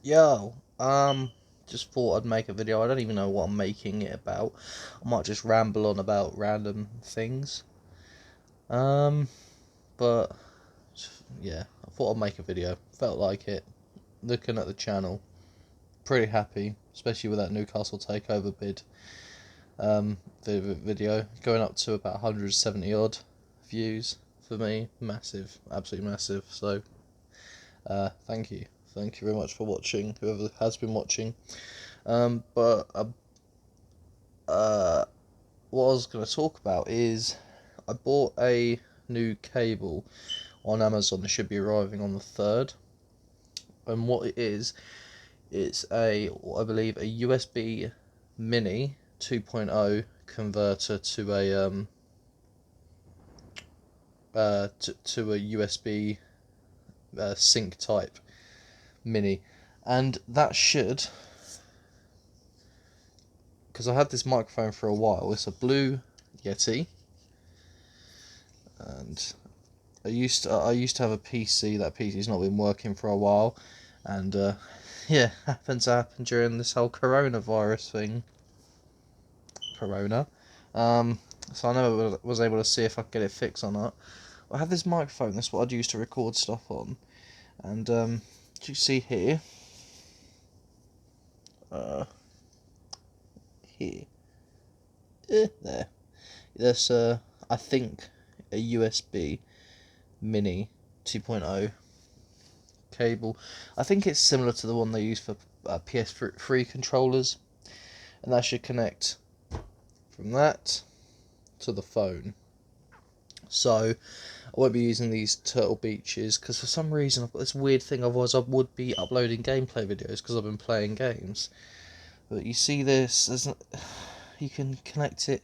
Yo, just thought I'd make a video. I don't even know what I'm making it about. I might just ramble on about random things. Um, but yeah, I thought I'd make a video. Felt like it. Looking at the channel, pretty happy, especially with that Newcastle takeover bid. The video going up to about 170 odd views for me. Massive, absolutely massive. So, thank you very much for watching. Whoever has been watching. But uh, what I was going to talk about is I bought a new cable on Amazon. It should be arriving on the 3rd. And what it is, it's I believe, a USB Mini 2.0 converter to a USB sync type Mini, and that should, because I had this microphone for a while. It's a Blue Yeti, and I used to have a PC. That PC's not been working for a while, and yeah, happened to happen during this whole coronavirus thing. Corona. Um, so I never was able to see if I could get it fixed or not. I have this microphone. That's what I'd use to record stuff on, and as you see here, uh, here, there. There's I think a USB Mini 2.0 cable. I think it's similar to the one they use for PS3 controllers, and that should connect from that to the phone. So I won't be using these Turtle Beaches because for some reason I've got this weird thing. Otherwise, I would be uploading gameplay videos because I've been playing games. But you see this, you can connect it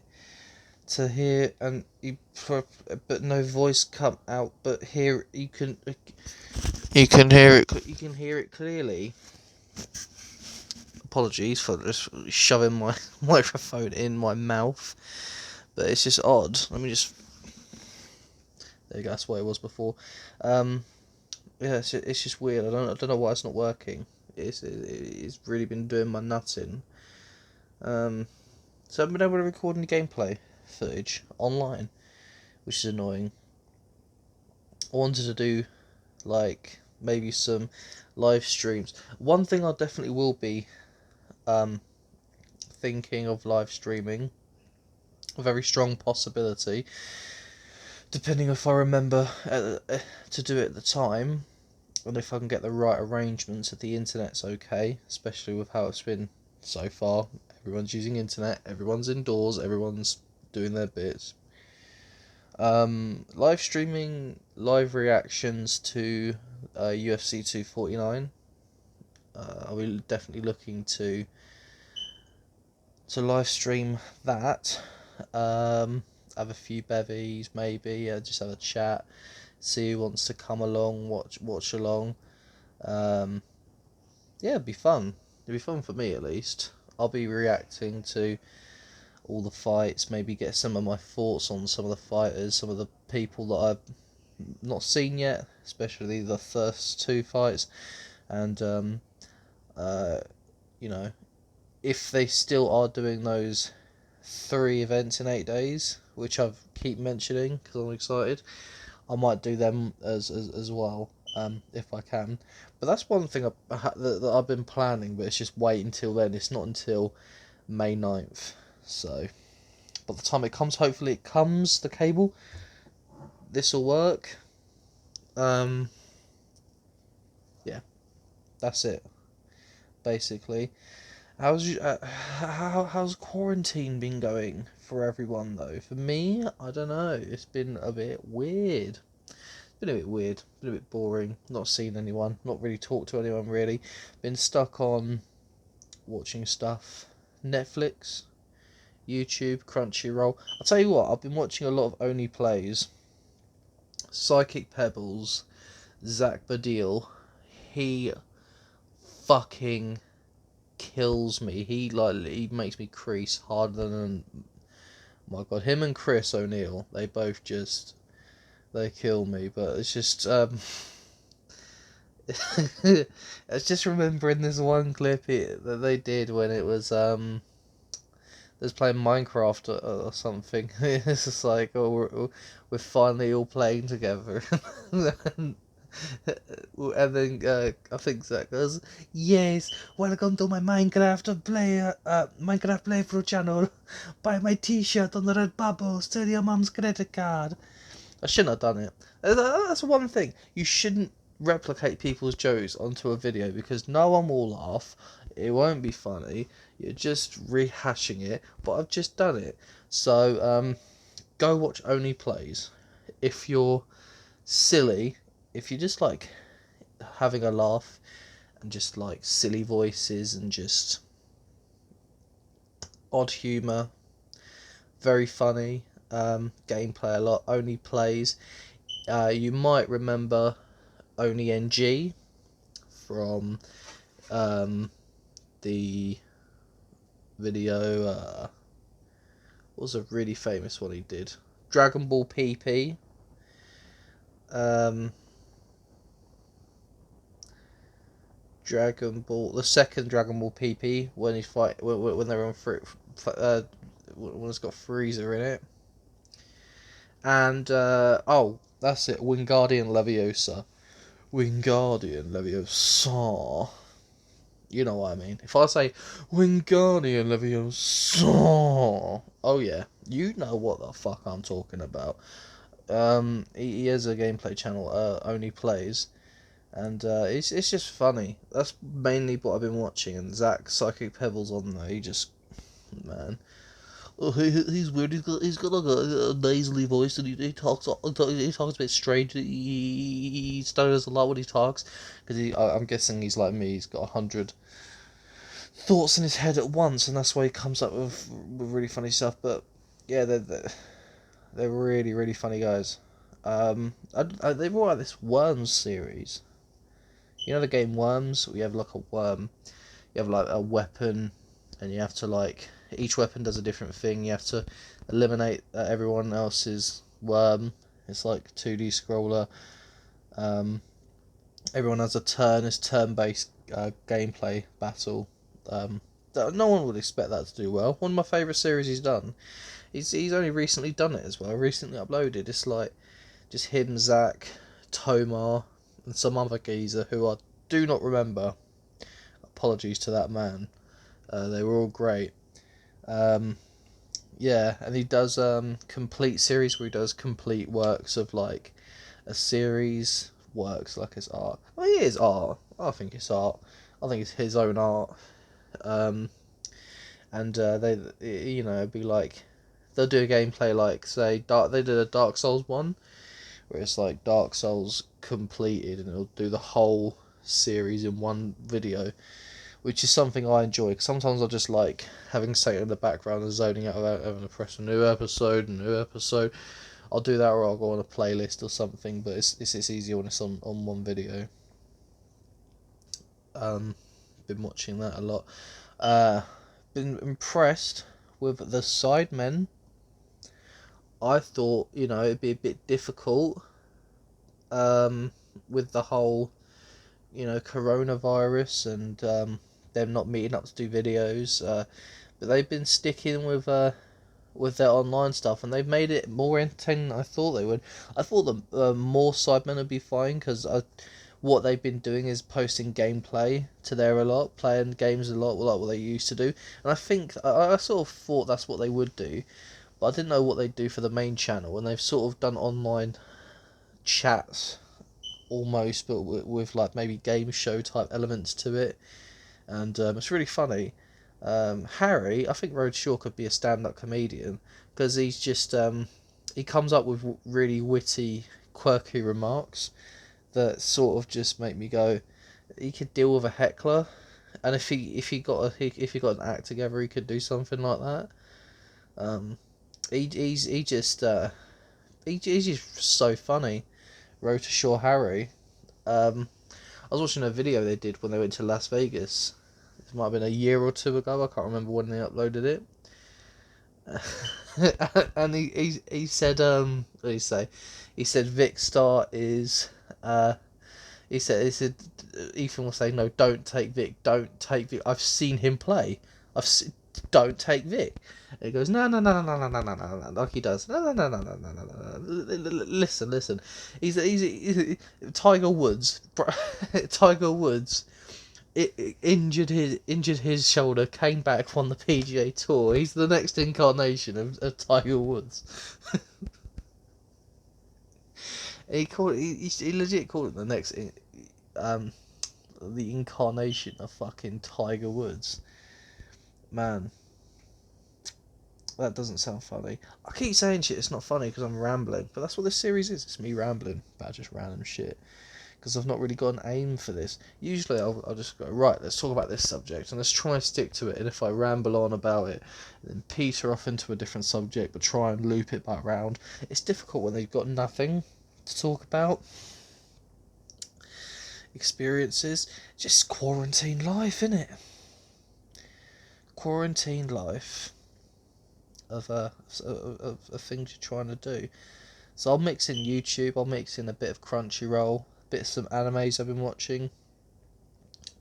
to here, and but no voice come out. But here you can hear it. You can hear it clearly. Apologies for just shoving my microphone in my mouth, but it's just odd. Let me just. There you go. That's what it was before. Um, yeah, it's just weird. I don't know why it's not working. It's really been doing my nuts in. So I've been able to record any gameplay footage online, which is annoying. I wanted to do like maybe some live streams. One thing I definitely will be um thinking of live streaming. A very strong possibility, depending if I remember to do it at the time, and if I can get the right arrangements, if the internet's okay, especially with how it's been so far. Everyone's using internet, everyone's indoors, everyone's doing their bits. Live streaming live reactions to UFC 249. I'll be definitely looking to live stream that. Have a few bevies, maybe. Just have a chat. See who wants to come along, watch along. Um, yeah, it'd be fun. It'd be fun for me at least. I'll be reacting to all the fights. Maybe get some of my thoughts on some of the fighters, some of the people that I've not seen yet, especially the first two fights, and uh, you know, if they still are doing those 3 events in 8 days, which I've keep mentioning because I'm excited, I might do them as well, if I can. But that's one thing that I've been planning, but it's just wait until then. It's not until May 9th. So by the time it comes, hopefully it comes, the cable, this will work. Um, yeah, that's it basically. How's quarantine been going for everyone though? For me, I don't know. It's been a bit weird. Been a bit weird. Been a bit boring. Not seen anyone. Not really talked to anyone really. Been stuck on watching stuff. Netflix, YouTube, Crunchyroll. I'll tell you what. I've been watching a lot of Only Plays. Psychic Pebbles. Zach Badil. He fucking kills me. He makes me crease harder than, my god, him and Chris O'Neill. They both just, they kill me. But it's just I was just remembering this one clip that they did when it was they was playing Minecraft or something. It's just like, oh, we're finally all playing together. and, and then I think Zach goes, "Yes, welcome to my Minecraft playthrough channel. Buy my T-shirt on the Redbubble. Steal your mum's credit card." I shouldn't have done it. That's one thing. You shouldn't replicate people's jokes onto a video because no one will laugh. It won't be funny. You're just rehashing it. But I've just done it. So go watch Only Plays. If you're silly, if you just like having a laugh and just like silly voices and just odd humour, very funny, gameplay a lot. Only Plays. You might remember Only NG from the video. What was a really famous one he did? Dragon Ball PP. Dragon Ball, the second Dragon Ball PP when he fight when they're on when it's got Freezer in it. And oh, that's it, Wingardium Leviosa. Wingardium Leviosa. You know what I mean. If I say Wingardium Leviosa, oh yeah, you know what the fuck I'm talking about. He has a gameplay channel, Only Plays, and it's just funny. That's mainly what I've been watching. And Zach Psychic Pebbles on there. He just, man, oh, he's weird. He's got like a nasally voice, and he talks a bit strange. He stutters a lot when he talks, because I'm guessing he's like me. He's got 100 thoughts in his head at once, and that's why he comes up with really funny stuff. But yeah, they're really really funny guys. They brought out this Worms series. You know the game Worms? We have like a worm. You have like a weapon, and you have to like each weapon does a different thing. You have to eliminate everyone else's worm. It's like 2D scroller. Everyone has a turn. It's turn-based gameplay battle. No one would expect that to do well. One of my favourite series he's done. He's only recently done it as well. Recently uploaded. It's like just him, Zach, Tomar, and some other geezer who I do not remember. Apologies to that man. They were all great. Yeah, and he does complete series where he does complete works of like a series works like it's art. Well, it is art. I think it's art. I think it's his own art. And they, you know, it'd be like they'll do a gameplay like say they did a Dark Souls one, where it's like Dark Souls completed, and it'll do the whole series in one video, which is something I enjoy. Cause sometimes I just like having something in the background and zoning out without having to press a new episode. I'll do that, or I'll go on a playlist or something. But it's easier when it's on one video. Been watching that a lot. Been impressed with the Sidemen. I thought, you know, it'd be a bit difficult with the whole, you know, coronavirus and them not meeting up to do videos. But they've been sticking with their online stuff, and they've made it more entertaining than I thought they would. I thought the more Sidemen would be fine, because what they've been doing is posting gameplay to there a lot, playing games a lot, like what they used to do. And I think I sort of thought that's what they would do, but I didn't know what they'd do for the main channel. And they've sort of done online chats almost, but with like maybe game show type elements to it, and it's really funny. Harry, I think Roadshaw could be a stand-up comedian, because he's just he comes up with really witty, quirky remarks that sort of just make me go, he could deal with a heckler, and if he got an act together, he could do something like that. He's just so funny. Road to Shore Harry. I was watching a video they did when they went to Las Vegas. It might have been a year or two ago. I can't remember when they uploaded it. And he said what did he say? He said Vic Star is he said, Ethan will say, no, don't take Vic, don't take Vic. I've seen him play. Don't take Vic. And he goes, no, no, no, no, no, no, no, no, no, like he does. No, no, no, no, no, no, no, no. Listen. He's Tiger Woods. Tiger Woods. Injured his shoulder, came back, won the PGA Tour. He's the next incarnation of Tiger Woods. He legit called it the next the incarnation of fucking Tiger Woods. Man, that doesn't sound funny. I keep saying shit, it's not funny because I'm rambling, but that's what this series is. It's me rambling about just random shit. Because I've not really got an aim for this. Usually I'll just go, right, let's talk about this subject and let's try and stick to it. And if I ramble on about it, then peter off into a different subject, but try and loop it back round. It's difficult when they've got nothing to talk about. Experiences. Just quarantine life, innit? Quarantine life of things you're trying to do. So I'll mix in YouTube, I'll mix in a bit of Crunchyroll, a bit of some animes I've been watching.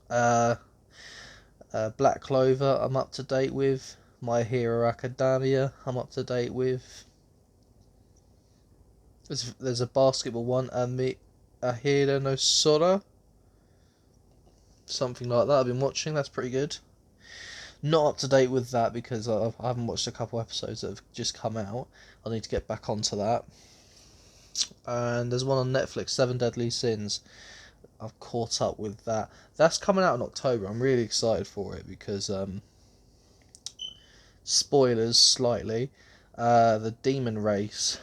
Black Clover I'm up to date with. My Hero Academia I'm up to date with. There's a basketball one, Ahira no Sora, something like that I've been watching. That's pretty good. Not up to date with that because I haven't watched a couple episodes that have just come out. I need to get back onto that. And there's one on Netflix, Seven Deadly Sins. I've caught up with that. That's coming out in October. I'm really excited for it because spoilers slightly. The demon race,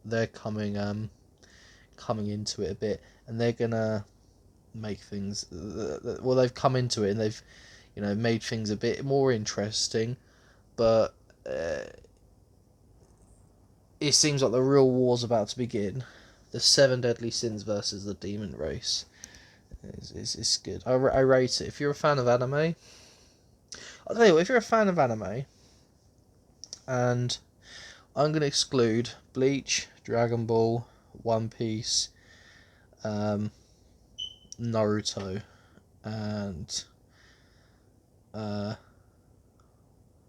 they're coming into it a bit, and they're gonna make things. Well, they've come into it and they've, made things a bit more interesting, but it seems like the real war's about to begin. The Seven Deadly Sins versus the demon race. It's good. I rate it. If you're a fan of anime, I'll tell you what, if you're a fan of anime, and I'm going to exclude Bleach, Dragon Ball, One Piece, Naruto, and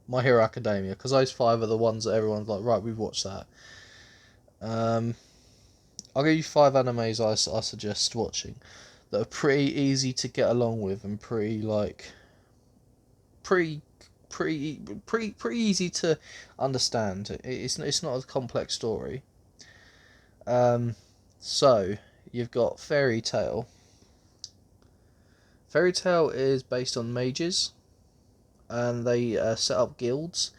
My Hero Academia, because those five are the ones that everyone's like, right, we've watched that. I'll give you 5 animes I suggest watching that are pretty easy to get along with and pretty easy to understand. It's not a complex story. So you've got Fairy Tail. Fairy Tail is based on mages, and they set up guilds,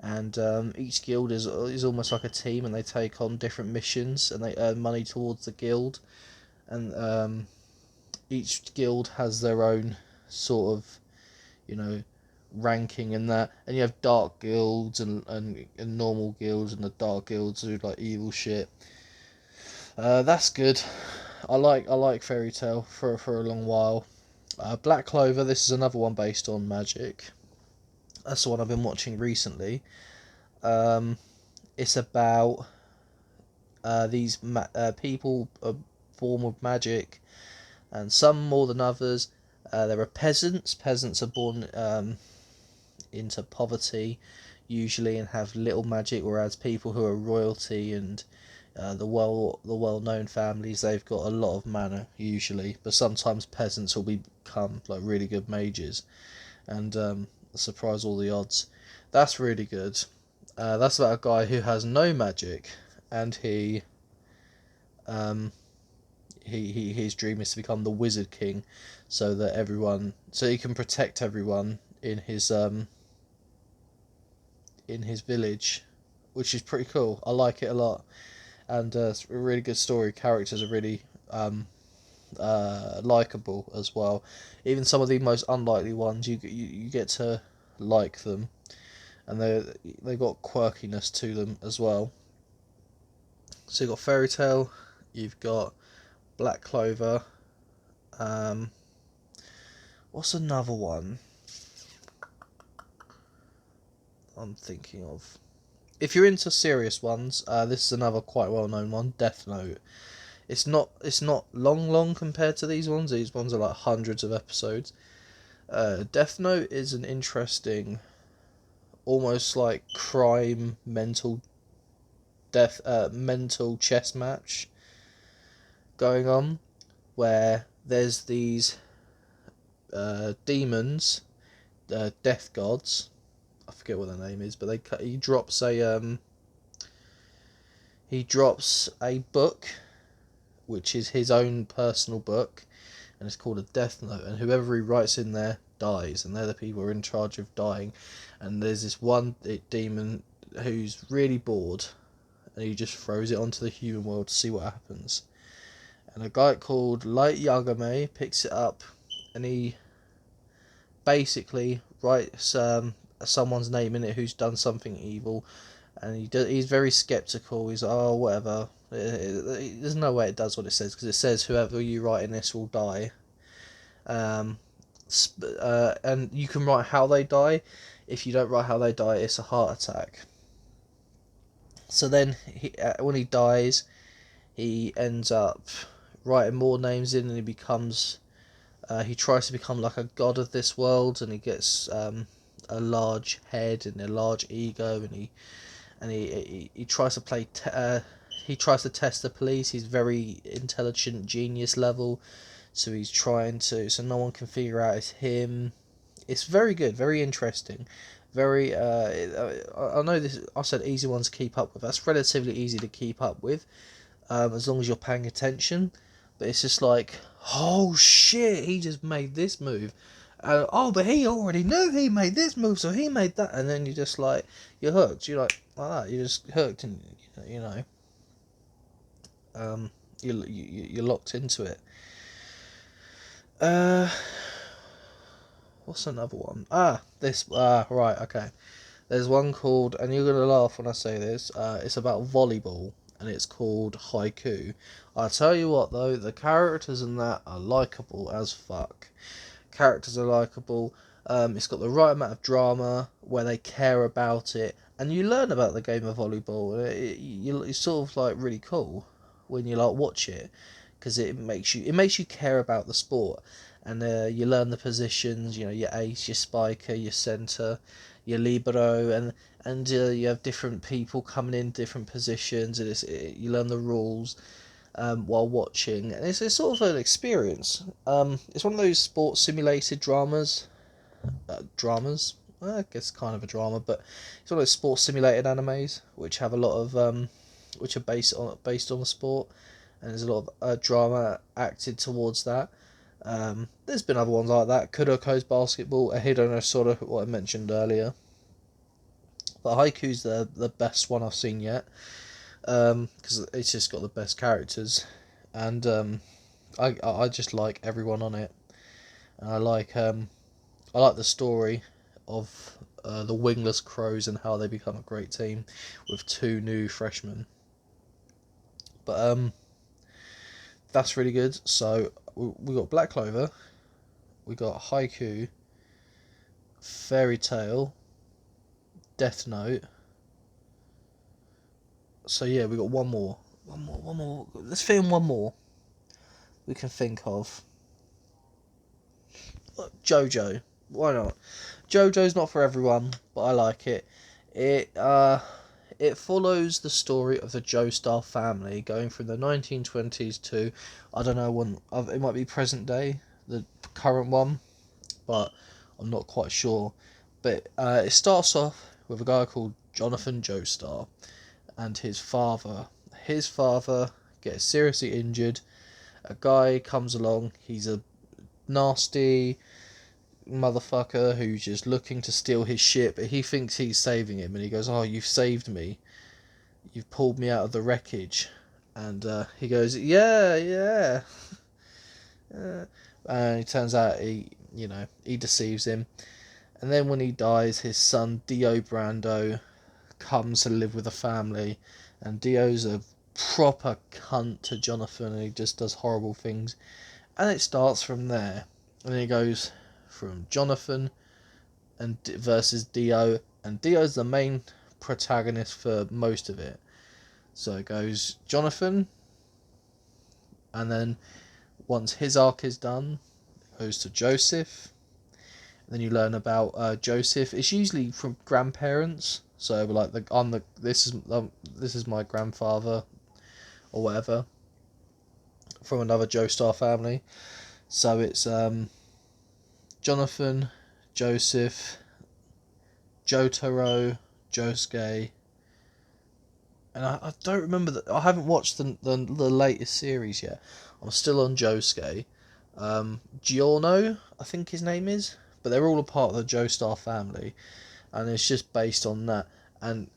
and each guild is almost like a team, and they take on different missions, and they earn money towards the guild, and each guild has their own sort of, ranking in that, and you have dark guilds and normal guilds, and the dark guilds do like evil shit. That's good. I like Fairy Tail for a long while. Black Clover, this is another one based on magic. That's the one I've been watching recently. It's about these people are born with magic, and some more than others. There are peasants. Peasants are born into poverty, usually, and have little magic, whereas people who are royalty and the well known families, they've got a lot of mana usually, but sometimes peasants will become like really good mages, and surprise all the odds. That's really good. That's about a guy who has no magic, and his dream is to become the Wizard King, so he can protect everyone in his village, which is pretty cool. I like it a lot, and it's a really good story. Characters are really likable as well. Even some of the most unlikely ones, you get to like them, and they got quirkiness to them as well. So you've got Fairy Tail, you've got Black Clover. What's another one I'm thinking of? If you're into serious ones, this is another quite well known one, Death Note. It's not long compared to these ones. These ones are like hundreds of episodes. Death Note is an interesting, almost like crime mental chess match going on, where there's these demons, death gods. I forget what their name is, but he drops a book, which is his own personal book, and it's called a Death Note. And whoever he writes in there dies, and they're the people who are in charge of dying. And there's this one demon who's really bored, and he just throws it onto the human world to see what happens. And a guy called Light Yagami picks it up, and he basically writes someone's name in it who's done something evil, and he's very skeptical. He's like, oh, whatever. There's no way it does what it says, because it says whoever you write in this will die. And you can write how they die. If you don't write how they die, it's a heart attack. So then, when he dies, he ends up writing more names in, and he becomes. He tries to become like a god of this world, and he gets a large head and a large ego, and he tries to play. He tries to test the police. He's very intelligent, genius level, so he's trying to. So no one can figure out it's him. It's very good, very interesting, very. I know this. I said easy ones to keep up with. That's relatively easy to keep up with, as long as you're paying attention. But it's just like, oh shit, he just made this move. Oh, but he already knew he made this move, so he made that, and then you're hooked. You're like that. You're just hooked, and you know, you're locked into it. What's another one? Right, okay. There's one called, and you're gonna laugh when I say this. It's about volleyball, and it's called Haiku. I tell you what, though, the characters in that are likable as fuck. Characters are likable. It's got the right amount of drama where they care about it, and you learn about the game of volleyball. It's sort of like really cool when you like watch it, because it makes you care about the sport, and you learn the positions. You know, your ace, your spiker, your centre, your libero, and you have different people coming in different positions, and you learn the rules. While watching, and it's sort of an experience. It's one of those sports simulated dramas. Well, I guess kind of a drama, but it's one of those sports simulated animes which have a lot of which are based on the sport, and there's a lot of drama acted towards that. There's been other ones like that. Kuroko's basketball, Ahido sort of what I mentioned earlier. But Haiku's the best one I've seen yet. Because it's just got the best characters, and I just like everyone on it, and I like the story of the wingless crows and how they become a great team with two new freshmen. But that's really good. So we got Black Clover, we got Haiku, Fairy Tail, Death Note. So yeah, we got one more. Let's fit in one more we can think of. JoJo. Why not? JoJo's not for everyone, but I like it. It follows the story of the Joestar family going from the 1920s to, I don't know when, it might be present day, the current one, but I'm not quite sure. But it starts off with a guy called Jonathan Joestar and his father. His father gets seriously injured. A guy comes along. He's a nasty motherfucker who's just looking to steal his ship, but he thinks he's saving him, and he goes, "Oh, you've saved me. You've pulled me out of the wreckage." And he goes, "Yeah, yeah." And it turns out he deceives him. And then when he dies, his son Dio Brando comes to live with the family, and Dio's a proper cunt to Jonathan, and he just does horrible things. And it starts from there, and then it goes from Jonathan and versus Dio, and Dio's the main protagonist for most of it. So it goes Jonathan and then once his arc is done, it goes to Joseph. And then you learn about Joseph. It's usually from grandparents. So like this is my grandfather or whatever from another Joestar family. So it's Jonathan, Joseph, Jotaro, Josuke, and I don't remember that. I haven't watched the latest series yet. I'm still on Josuke. Giorno, I think his name is, but they're all a part of the Joestar family, and it's just based on that, and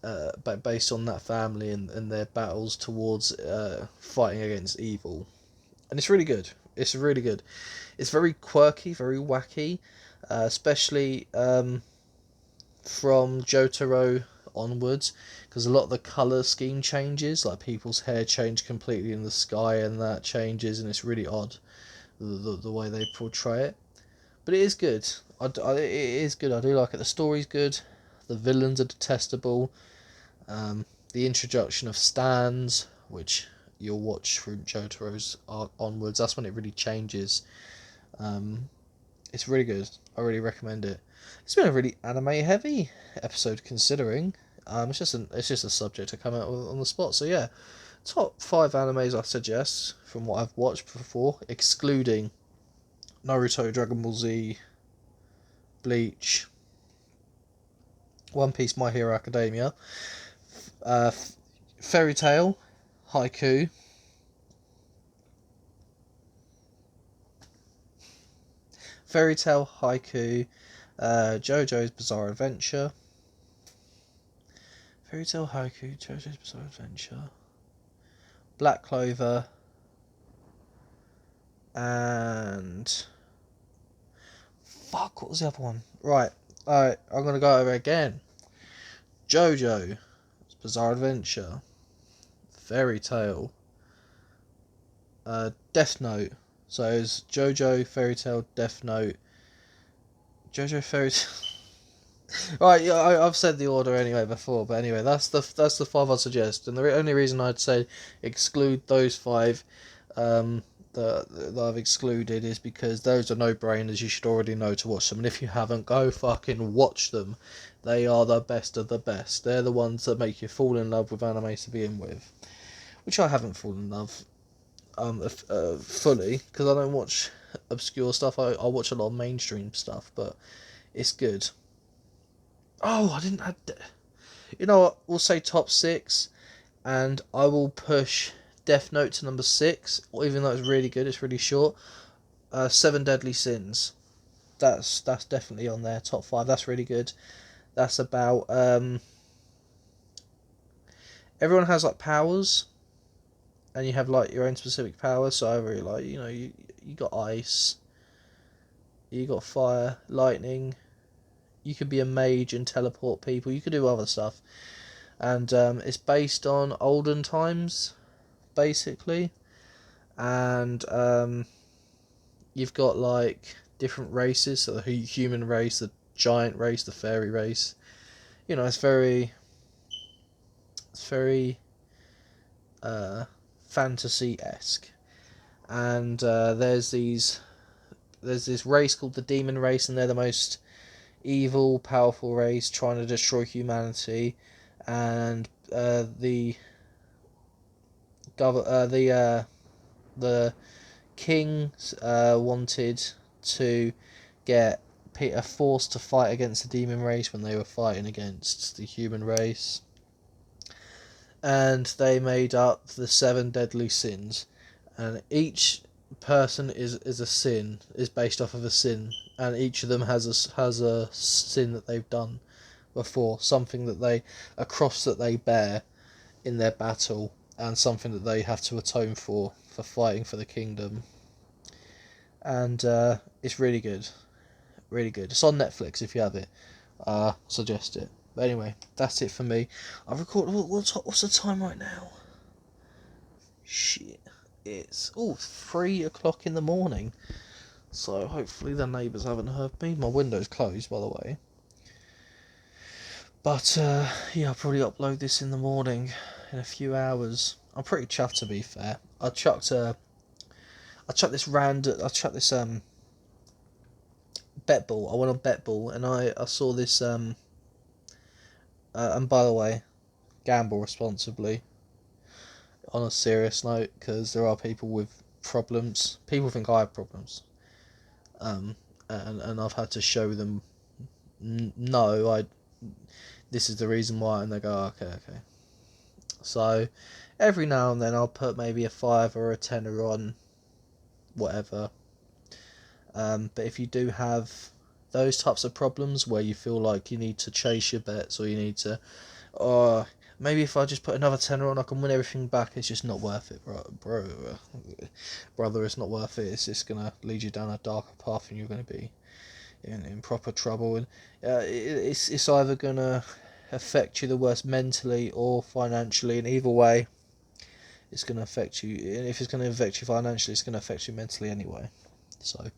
based on that family and their battles towards fighting against evil, and it's really good. It's really good. It's very quirky, very wacky, especially from Jotaro onwards, because a lot of the colour scheme changes, like people's hair change completely in the sky, and that changes, and it's really odd the way they portray it. But it is good. It is good. I do like it. The story's good. The villains are detestable. The introduction of stands, which you'll watch from Jotaro's arc onwards, that's when it really changes. It's really good. I really recommend it. It's been a really anime heavy episode considering. It's just a subject to come out with on the spot. So yeah, top 5 animes I suggest from what I've watched before, excluding Naruto, Dragon Ball Z, Bleach, One Piece, My Hero Academia, uh, Fairy Tail, Haiku, JoJo's Bizarre Adventure, Fairy Tail, Haiku, JoJo's Bizarre Adventure, Black Clover, and fuck, what was the other one? Right, alright, I'm gonna go over it again. JoJo's Bizarre Adventure, Fairy Tail, Death Note. So it's JoJo, Fairy Tail, Death Note, JoJo, Fairy Tail. Right, yeah, I've said the order anyway before, but anyway, that's the 5 I'd suggest, and the only reason I'd say exclude those 5, that I've excluded, is because those are no-brainers. You should already know to watch them, and if you haven't, go fucking watch them. They are the best of the best. They're the ones that make you fall in love with anime to begin with, which I haven't fallen in love fully, because I don't watch obscure stuff. I watch a lot of mainstream stuff, but it's good. Oh, I didn't add. You know what? We'll say top 6, and I will push Death Note to number 6, even though it's really good. It's really short. 7 Deadly Sins. That's definitely on there. Top 5. That's really good. That's about everyone has like powers, and you have like your own specific powers. So I really like, you got ice, you got fire, lightning. You could be a mage and teleport people. You could do other stuff, and it's based on olden times, basically. And you've got like different races. So the human race, the giant race, the fairy race. It's very fantasy-esque. And there's this race called the demon race, and they're the most evil, powerful race trying to destroy humanity. And the king wanted to get Peter forced to fight against the demon race when they were fighting against the human race, and they made up the 7 deadly sins, and each person is a sin, is based off of a sin, and each of them has a sin that they've done before, something a cross that they bear in their battle, and something that they have to atone for fighting for the kingdom. And it's really good, really good. It's on Netflix if you have it. Suggest it. But anyway, that's it for me. I've recorded. What's the time right now? Shit, it's 3 o'clock in the morning. So hopefully the neighbours haven't heard me. My window's closed, by the way. But yeah, I'll probably upload this in the morning in a few hours. I'm pretty chuffed, to be fair. I chucked I chucked this bet ball. I went on bet ball, and I saw this and by the way, gamble responsibly. On a serious note, because there are people with problems. People think I have problems, um, and I've had to show them, no, this is the reason why, and they go, okay. So, every now and then I'll put maybe a five or a tenner on, whatever. But if you do have those types of problems where you feel like you need to chase your bets, or you need to, or maybe if I just put another tenner on, I can win everything back. It's just not worth it, brother. It's not worth it. It's just gonna lead you down a darker path, and you're gonna be in proper trouble. And it's either gonna affect you the worst mentally or financially, and either way, it's gonna affect you. And if it's gonna affect you financially, it's gonna affect you mentally anyway. So,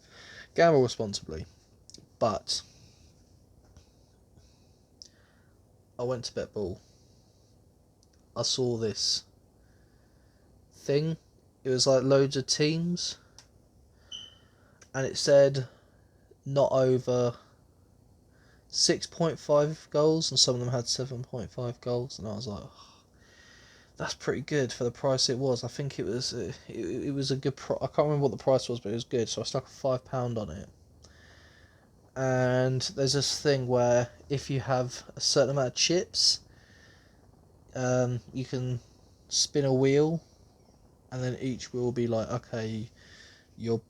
gamble responsibly. But I went to bet ball. I saw this thing. It was like loads of teams, and it said not over 6.5 goals, and some of them had 7.5 goals, and I was like, oh, that's pretty good for the price it was. I think it was it was a good I can't remember what the price was, but it was good. So I stuck a £5 on it. And there's this thing where if you have a certain amount of chips, you can spin a wheel, and then each wheel will be like, okay, your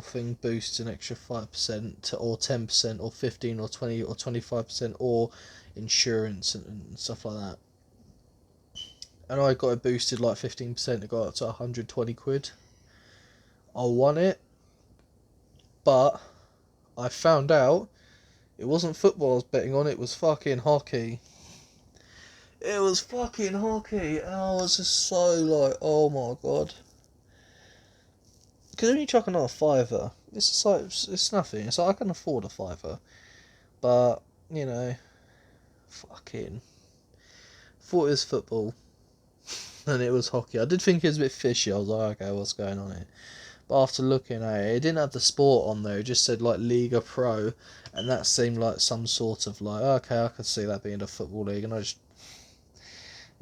thing boosts an extra 5% or 10% or 15 or 20 or 25%, or insurance and stuff like that. And I got it boosted like 15%. It got up to 120 quid. I won it, but I found out it wasn't football I was betting on. It was fucking hockey. It was fucking hockey, and I was just so like, oh my god. Because when you chuck another fiver, it's just like, it's nothing. It's like I can afford a fiver, but you know, fucking thought it was football, and it was hockey. I did think it was a bit fishy. I was like, okay, what's going on here? But after looking at it, it didn't have the sport on there. It just said like Liga Pro, and that seemed like some sort of like, okay, I could see that being a football league, and I just,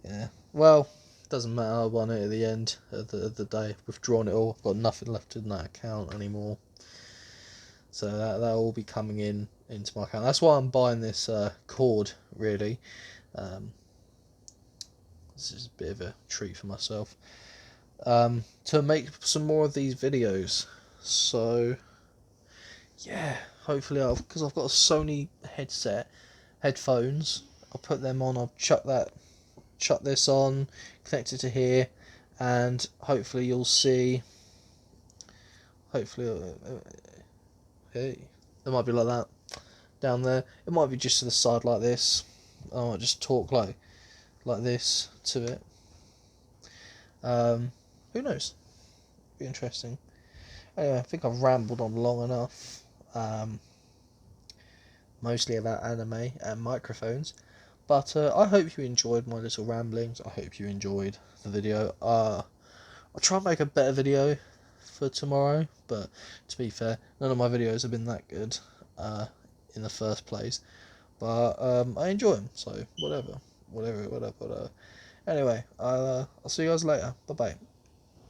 yeah. Well, doesn't matter. I won it at the end of the day. Withdrawn it all. I've got nothing left in that account anymore. So that'll all be coming into my account. That's why I'm buying this cord, really. This is a bit of a treat for myself. To make some more of these videos. So, yeah, hopefully because I've got a Sony headphones. I'll put them on. I'll chuck this on, connect it to here, and hopefully you'll see. Hopefully, hey, it might be like that down there. It might be just to the side like this. I might just talk like this to it. Who knows? Be interesting. Anyway, I think I've rambled on long enough. Mostly about anime and microphones. But I hope you enjoyed my little ramblings. I hope you enjoyed the video. I'll try and make a better video for tomorrow. But to be fair, none of my videos have been that good in the first place. But I enjoy them, so whatever. Anyway, I'll see you guys later. Bye bye.